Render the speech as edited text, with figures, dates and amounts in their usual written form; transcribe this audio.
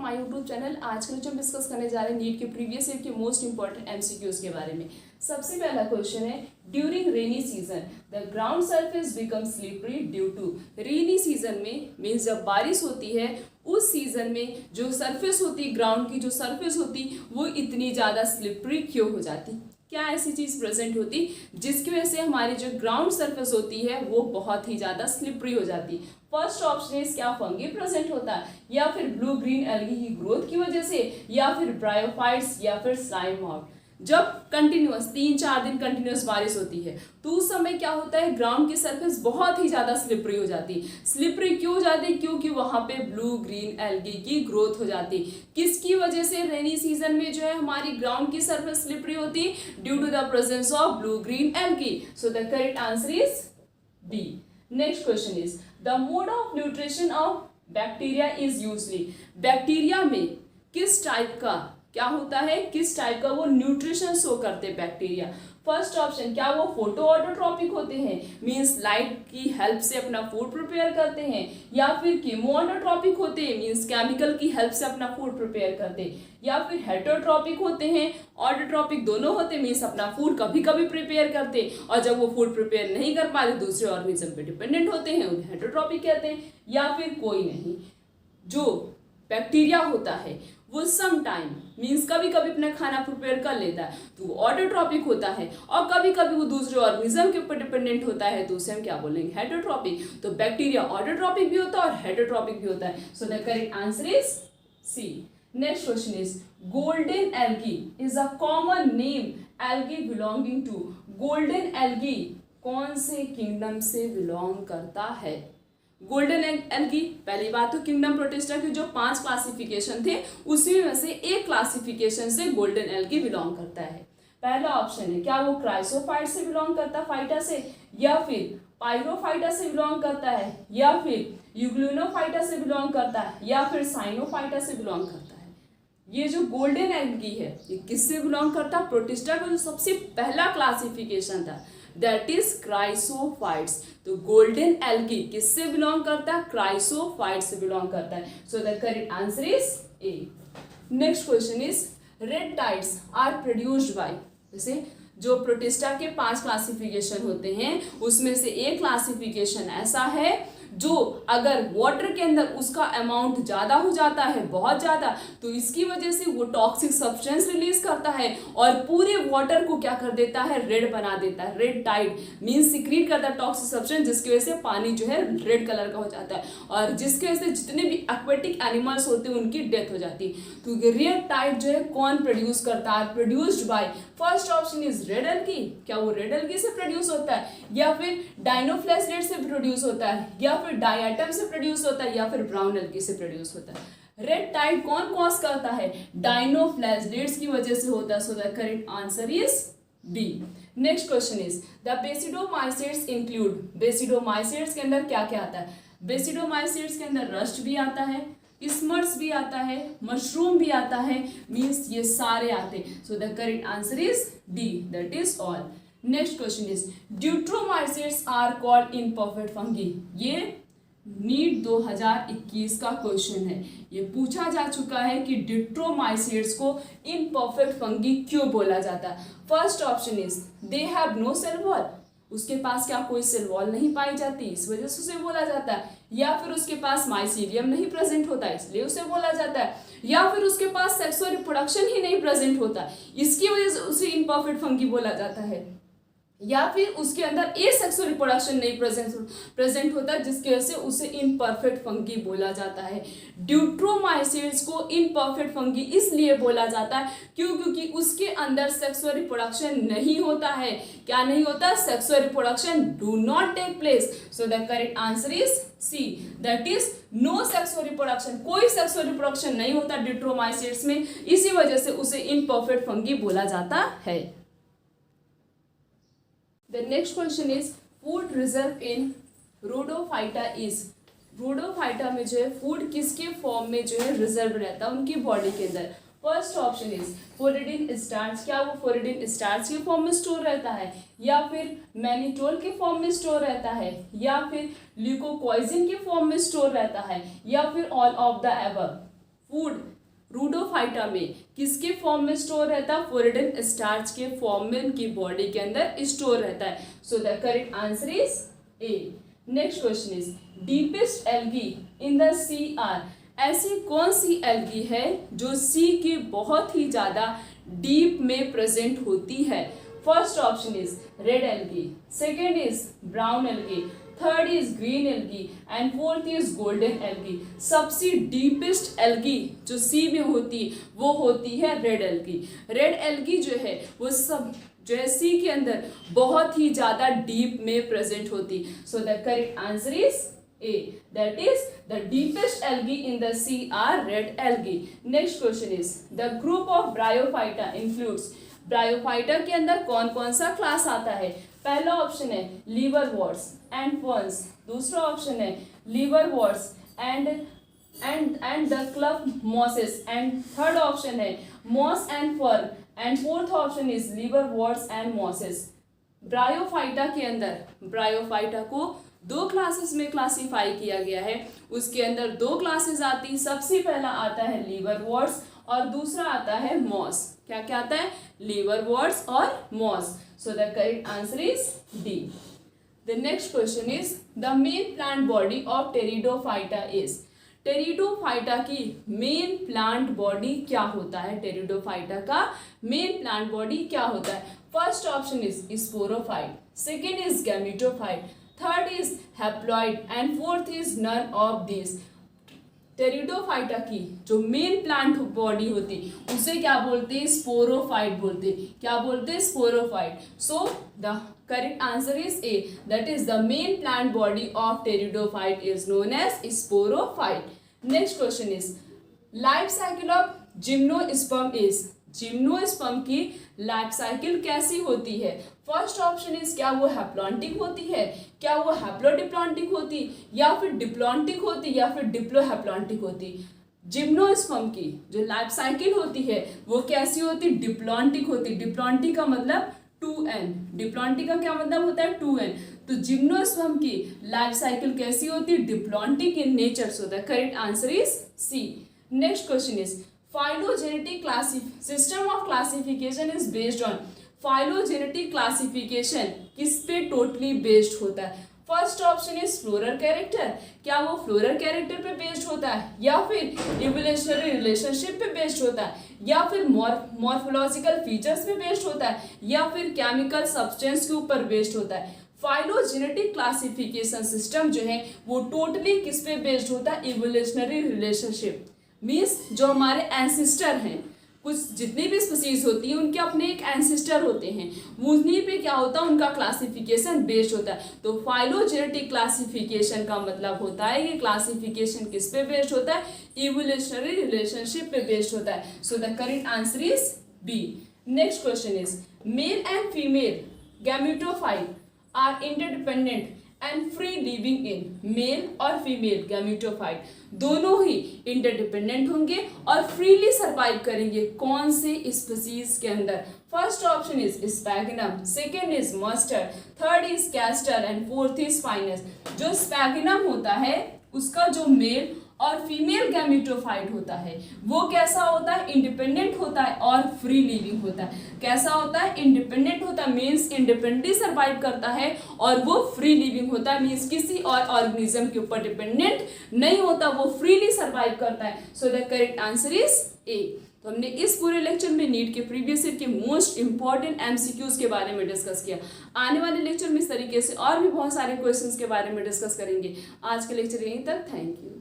My YouTube channel. आज के जो हम डिस्कस करने जा रहे हैं नीट के प्रीवियस ईयर के मोस्ट इंपॉर्टेंट एमसीक्यूज के बारे में। सबसे पहला क्वेश्चन है, during rainy season the ground surface become slippery due to. Rainy season में मीन्स जब बारिश होती है उस सीजन में जो सरफेस होती, ग्राउंड की जो सरफेस होती वो इतनी ज़्यादा स्लिपरी क्यों हो जाती। क्या ऐसी चीज़ प्रेजेंट होती जिसकी वजह से हमारी जो ग्राउंड सरफेस होती है वो बहुत ही ज़्यादा स्लिपरी हो जाती। फर्स्ट ऑप्शन इज क्या फंगी प्रेजेंट होता है, या फिर ब्लू ग्रीन एल्गी की ग्रोथ की वजह से, या फिर ब्रायोफाइट्स, या फिर स्लाइम मॉड। जब कंटिन्यूअस 3-4 दिन कंटिन्यूअस बारिश होती है तो उस समय क्या होता है, ग्राउंड की सरफेस बहुत ही ज़्यादा स्लिपरी हो जाती। स्लिपरी क्यों हो जाती? क्योंकि वहाँ पे ब्लू ग्रीन एल्गी की ग्रोथ हो जाती। किसकी वजह से रेनी सीजन में जो है हमारी ग्राउंड की सरफेस स्लिपरी होती? Due to the presence of blue green algae. So the correct answer is B. Next question is the mode of nutrition of bacteria is usually. Bacteria में किस टाइप का क्या होता है, किस टाइप का वो न्यूट्रिशन शो करते हैं बैक्टीरिया। फर्स्ट ऑप्शन, क्या वो फोटो ऑटोट्रॉपिक होते हैं, मींस लाइट की हेल्प से अपना फूड प्रिपेयर करते हैं, या फिर कीमो ऑटोट्रॉपिक होते हैं, मींस केमिकल की हेल्प से अपना फूड प्रिपेयर करते हैं, या फिर हेटरोट्रॉपिक होते हैं, ऑटोट्रॉपिक दोनों होते हैं, मींस अपना फूड कभी कभी प्रिपेयर करते हैं और जब वो फूड प्रिपेयर नहीं कर पाते दूसरे ऑर्गेनिज्म पे डिपेंडेंट होते हैं, उन्हें हेटरोट्रॉपिक कहते हैं, या फिर कोई नहीं। जो बैक्टीरिया होता है वो सम टाइम मीन्स कभी कभी अपना खाना प्रिपेयर कर लेता है तो वो ऑटोट्रॉपिक होता है, और कभी कभी वो दूसरे ऑर्गेनिज्म के ऊपर डिपेंडेंट होता है तो उसे हम क्या बोलेंगे, हेटरोट्रॉपिक। तो बैक्टीरिया ऑटोट्रॉपिक भी होता है और हेटरोट्रॉपिक भी होता है। So the correct answer is C. Next question is golden algae is a common name algae belonging to. Golden algae कौन से किंगडम से बिलोंग करता है? गोल्डन एल्गी, पहली बात तो किंगडम प्रोटिस्टा के जो 5 क्लासिफिकेशन थे उसी में से एक क्लासिफिकेशन से गोल्डन एल्गी बिलोंग करता है। पहला ऑप्शन है, क्या वो क्राइसोफाइट से बिलोंग करता है, फाइटा से, या फिर पायरोफाइटा से बिलोंग करता है, या फिर यूग्लिनोफाइटा से बिलोंग करता है, या फिर साइनोफाइटा से बिलोंग करता है। ये जो गोल्डन एल्गी है ये किससे बिलोंग करता है? प्रोटिस्टा का जो सबसे पहला क्लासिफिकेशन था दैट इज क्राइसोफाइट्स। तो गोल्डन एल्गी किससे बिलोंग करता है? क्राइसोफाइट से बिलोंग करता है। So the correct answer is A. Next question is red tides are produced by. जैसे जो प्रोटिस्टा के 5 क्लासिफिकेशन होते हैं उसमें से एक क्लासिफिकेशन ऐसा है जो अगर वाटर के अंदर उसका अमाउंट ज़्यादा हो जाता है, बहुत ज़्यादा, तो इसकी वजह से वो टॉक्सिक सब्सटेंस रिलीज करता है और पूरे वाटर को क्या कर देता है, रेड बना देता है। रेड टाइड मीन्स सिक्रीट करता है टॉक्सिक सब्सटेंस जिसकी वजह से पानी जो है रेड कलर का हो जाता है और जिसकी वजह से जितने भी एक्वेटिक एनिमल्स होते हैं उनकी डेथ हो जाती है। तो रेड टाइड जो है कौन प्रोड्यूस करता है? Produced by, first option is red algae. क्या वो रेड एल्गी से प्रोड्यूस होता है, या फिर डाइनोफ्लेसलेट से प्रोड्यूस होता है, या फिर डायटम से प्रोड्यूस होता है, या फिर ब्राउन एल्गी से प्रोड्यूस होता है। रेड टाइड कौन कॉज करता है? डाइनोफ्लेसलेट्स की वजह से होता है। So the correct answer is B. Next question is the basidiomycetes include. Basidiomycetes के अंदर क्या क्या आता है? बेसिडोमाइसेट्स के अंदर रस्ट भी आता है, स्मर्ट्स भी आता है, मशरूम भी आता है, मीन्स ये सारे आते हैं। So the correct answer is D, that is all. Next question is deuteromycetes are called imperfect fungi. ये नीट 2021 का क्वेश्चन है। ये पूछा जा चुका है कि ड्यूट्रोमाइसेट्स को इम्परफेक्ट फंगी क्यों बोला जाता है। First option is they have no cell wall. उसके पास क्या कोई सेल वॉल नहीं पाई जाती इस वजह से उसे बोला जाता है, या फिर उसके पास माइसीलियम नहीं प्रेजेंट होता इसलिए उसे बोला जाता है, या फिर उसके पास सेक्सुअल रिप्रोडक्शन ही नहीं प्रेजेंट होता इसकी वजह से उसे इम्परफेक्ट फंगी बोला जाता है, या फिर उसके अंदर ए सेक्सुअल रिप्रोडक्शन नहीं प्रेजेंट होता जिसकी वजह से उसे इनपरफेक्ट फंगी बोला जाता है। ड्यूट्रोमाइसेट्स को इनपरफेक्ट फंगी इसलिए बोला जाता है क्योंकि उसके अंदर सेक्सुअल रिप्रोडक्शन नहीं होता है। क्या नहीं होता? Sexual reproduction do not take place. So the correct answer is C, that is no sexual reproduction. कोई सेक्सुअल रिप्रोडक्शन नहीं होता ड्यूट्रोमाइसेट्स में, इसी वजह से उसे इनपरफेक्ट फंगी बोला जाता है। The next question is food reserve in Rhodophyta is। Rhodophyta में जो है फूड किसके फॉर्म में जो है रिजर्व रहता है उनकी बॉडी के अंदर। First option is floridean starch. क्या वो फोरिडिन स्टार्च के फॉर्म में स्टोर रहता है, या फिर मैनिटोल के फॉर्म में स्टोर रहता है, या फिर ल्यूकोक्वाइजिन के फॉर्म में स्टोर रहता है, या फिर all of the above. Food rhodophyta में किसके फॉर्म में स्टोर रहता है? फ्लोरिडन स्टार्च के फॉर्म में उनकी बॉडी के अंदर स्टोर रहता है। So the correct answer is A. Next question is deepest algae in the sea are. ऐसी कौन सी एल्गी है जो सी के बहुत ही ज्यादा डीप में प्रेजेंट होती है? First option is red algae, second is brown algae, third is green algae and fourth is golden algae. सबसे डीपेस्ट एल्गी जो सी में होती है वो होती है रेड एल्गी। रेड एल्गी जो है वो सब जो है सी के अंदर बहुत ही ज्यादा डीप में प्रेजेंट होती। सो the correct answer is A, that is the deepest algae in the sea are red algae. Next question is the group of Bryophyta includes. Bryophyta के अंदर कौन कौन सा क्लास आता है? पहला ऑप्शन है liverworts and ferns, दूसरा ऑप्शन है liverworts and the club mosses and third option है moss and fern and fourth option is liverworts and mosses. Bryophyta के अंदर ब्रायोफाइटा को दो क्लासेस में क्लासिफाई किया गया है। उसके अंदर दो क्लासेस आती, सबसे पहला आता है लीवरवॉर्ट्स और दूसरा आता है मॉस। क्या क्या आता है? लीवरवॉर्ट्स और moss. So the correct answer is D. The next question is the main plant body of pteridophyta is. Pteridophyta की मेन प्लांट बॉडी क्या होता है? टेरिडोफाइटा का मेन प्लांट बॉडी क्या होता है? First option is sporophyte, second is gametophyte, third is haploid and fourth is none of this. Pteridophyta की जो मेन प्लांट बॉडी होती उसे क्या बोलते हैं? स्पोरोफाइट बोलते हैं। क्या बोलते हैं? Sporophyte. So the correct answer is A, that is the main plant body of pteridophyte is known as sporophyte. Next question is life cycle of gymnosperm is. Gymnosperm की लाइफ साइकिल कैसी होती है? First option is क्या वो haplontic होती है, क्या वो हैप्लोडिप्लॉन्टिक होती, या फिर डिप्लॉन्टिक होती, या फिर डिप्लोहैप्लॉन्टिक होती। जिम्नोस्पर्म की जो लाइफ साइकिल होती है वो कैसी होती? डिप्लॉन्टिक होती। डिप्लॉन्टिक का मतलब 2n। डिप्लॉन्टिक का क्या मतलब होता है? 2n। तो जिम्नोस्पर्म की लाइफ साइकिल कैसी होती? Diplontic in nature. So the correct answer is C. Next question is phylogenetic system of classification is based on। phylogenetic classification किस पे टोटली बेस्ड होता है? First option is floral character. क्या वो floral character पे based होता है, या फिर इवोल्यूशनरी रिलेशनशिप पे बेस्ड होता है, या फिर मॉर्फोलॉजिकल फीचर्स पे बेस्ड होता है, या फिर केमिकल सब्सटेंस के ऊपर बेस्ड होता है? फाइलोजेनेटिक क्लासिफिकेशन सिस्टम जो है वो टोटली किस पे बेस्ड होता है? Evolutionary relationship. मीन्स जो हमारे एंसिस्टर हैं, कुछ जितनी भी स्पीसीज होती हैं उनके अपने एक एंसिस्टर होते हैं, उन्हीं पे क्या होता है? उनका क्लासिफिकेशन बेस्ड होता है। तो फाइलोजेनेटिक क्लासिफिकेशन का मतलब होता है कि क्लासिफिकेशन किस पे बेस्ड होता है? इवोल्यूशनरी रिलेशनशिप पे बेस्ड होता है। So the correct answer is B. Next question is male and female gametophyte are interdependent and free living in. Male और फीमेल गैमेटोफाइट दोनों ही इंटरडिपेंडेंट होंगे और फ्रीली सर्वाइव करेंगे कौन से स्पीसीज के अंदर? First option is sphagnum, second is mustard, third is castor and fourth is ficus. जो स्पैगिनम होता है उसका जो मेल और फीमेल गैमेटोफाइट होता है वो कैसा होता है? इंडिपेंडेंट होता है और फ्री लिविंग होता है। कैसा होता है? इंडिपेंडेंट होता है, मीन्स इंडिपेंडेंटली सर्वाइव करता है, और वो फ्री लिविंग होता है, मीन्स किसी और ऑर्गेनिज्म के ऊपर डिपेंडेंट नहीं होता, वो फ्रीली सर्वाइव करता है। So the correct answer is ए। तो हमने इस पूरे लेक्चर में नीट के प्रीवियस ईयर के मोस्ट इंपॉर्टेंट एमसीक्यूज के बारे में डिस्कस किया। आने वाले लेक्चर में इस तरीके से और भी बहुत सारे क्वेश्चंस के बारे में डिस्कस करेंगे। आज के लेक्चर यहीं तक। Thank you.